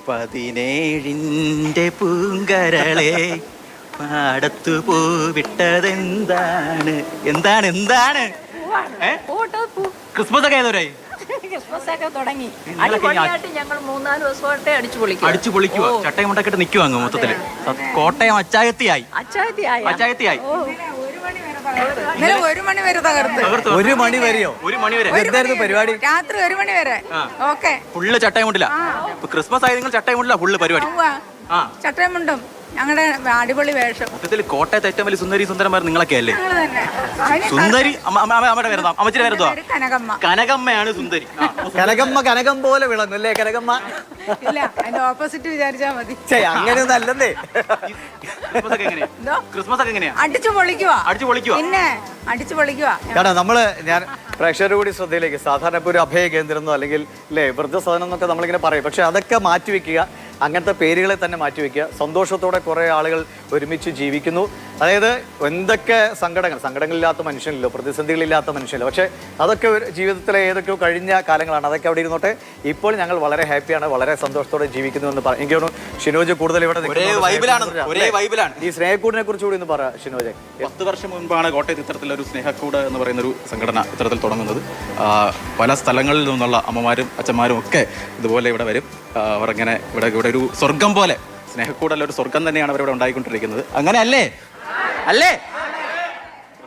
17ന്റെ പൂങ്കരളെ പാടത്തു പൂവിട്ടതെന്താണ്? എന്താണ് എന്താണ് ക്രിസ്മസ് ഒക്കെ ഏതോരായി? ക്രിസ്മസ് ഒക്കെ തുടങ്ങി. അടിപൊളിയായിട്ട് ഞങ്ങൾ 3-4 ദിവസമായിട്ട് അടിച്ചു പൊളിക്കുക. ചട്ടയും മുട്ടൊക്കെ നിൽക്കുവാ അങ്ങ് മൊത്തത്തില്. കോട്ടയം അച്ചായത്തിയായി. ഒരു മണി വരെ തകർത്ത്. 1 മണി വരെയോ? 1 മണി വരെ എന്തായിരുന്നു പരിപാടി? രാത്രി 1 മണി വരെ. ഓക്കെ, ഫുള്ള് ചട്ടയും മുണ്ടില്ല. ക്രിസ്മസ് ആയത് നിങ്ങൾ ചട്ടയും മുണ്ടില്ല ഫുള്ള് പരിപാടി. ചട്ടയും മുണ്ടും ഞങ്ങളുടെ അടിപൊളി വേഷം. മൊത്തത്തിൽ കോട്ടയത്തെ ഏറ്റവും വലിയ സുന്ദരി സുന്ദരന്മാർ നിങ്ങളൊക്കെ അല്ലേ? സുന്ദരി അമ്മയുടെ പേരെന്താ? അമ്മച്ചിയുടെ പേരെന്താ? കനകമ്മയാണ് സുന്ദരി. കനകം പോലെ വിളങ്ങും അല്ലേ കനകമ്മ? ഇല്ല, അതിന്റെ ഓപ്പോസിറ്റ് വിചാരിച്ചാ മതി. അങ്ങനെയൊന്നും അല്ലല്ലേ. ക്രിസ്മസ് ഒക്കെ എങ്ങനെയാ? അടിച്ചു പൊളിക്കുക. പിന്നെ അടിച്ചു പൊളിക്കുക. കാരണം നമ്മള് ഞാൻ പ്രേക്ഷകരുടെ കൂടി ശ്രദ്ധയിലേക്ക് സാധാരണ ഇപ്പോൾ ഒരു അഭയ കേന്ദ്രം അല്ലെങ്കിൽ അല്ലേ വൃദ്ധസദനം എന്നൊക്കെ നമ്മളിങ്ങനെ പറയും. പക്ഷെ അതൊക്കെ മാറ്റിവെക്കുക, അങ്ങനത്തെ പേരുകളെ തന്നെ മാറ്റിവെക്കുക. സന്തോഷത്തോടെ കുറേ ആളുകൾ ഒരുമിച്ച് ജീവിക്കുന്നു. അതായത് എന്തൊക്കെ സങ്കടങ്ങളില്ലാത്ത മനുഷ്യനില്ലോ, പ്രതിസന്ധികളില്ലാത്ത മനുഷ്യനില്ലോ. പക്ഷെ അതൊക്കെ ഒരു ജീവിതത്തിലെ ഏതൊക്കെയോ കഴിഞ്ഞ കാലങ്ങളാണ്. അതൊക്കെ അവിടെ ഇരുന്നോട്ടെ. ഇപ്പോൾ ഞങ്ങൾ വളരെ ഹാപ്പിയാണ്, വളരെ സന്തോഷത്തോടെ ജീവിക്കുന്നു എന്ന് പറയും. എനിക്ക് തോന്നുന്നു ഷിനോജ് കൂടുതൽ ഇവിടെ ഈ സ്നേഹക്കൂടിനെ കുറിച്ച് കൂടി ഒന്ന് പറ ഷിനോജ്. 10 വർഷം മുൻപാണ് കോട്ടയത്ത് ഇത്തരത്തിലൊരു സ്നേഹക്കൂട് എന്ന് പറയുന്ന ഒരു സംഘടന ഇത്തരത്തിൽ തുടങ്ങുന്നത്. പല സ്ഥലങ്ങളിൽ നിന്നുള്ള അമ്മമാരും അച്ഛന്മാരും ഒക്കെ ഇതുപോലെ ഇവിടെ വരും. അവർ അങ്ങനെ ഇവിടെ ഒരു സ്വർഗം പോലെ, സ്നേഹക്കൂടല്ല ഒരു സ്വർഗം തന്നെയാണ് അവരിവിടെ ഉണ്ടായിക്കൊണ്ടിരിക്കുന്നത്. അങ്ങനെ അല്ലേ?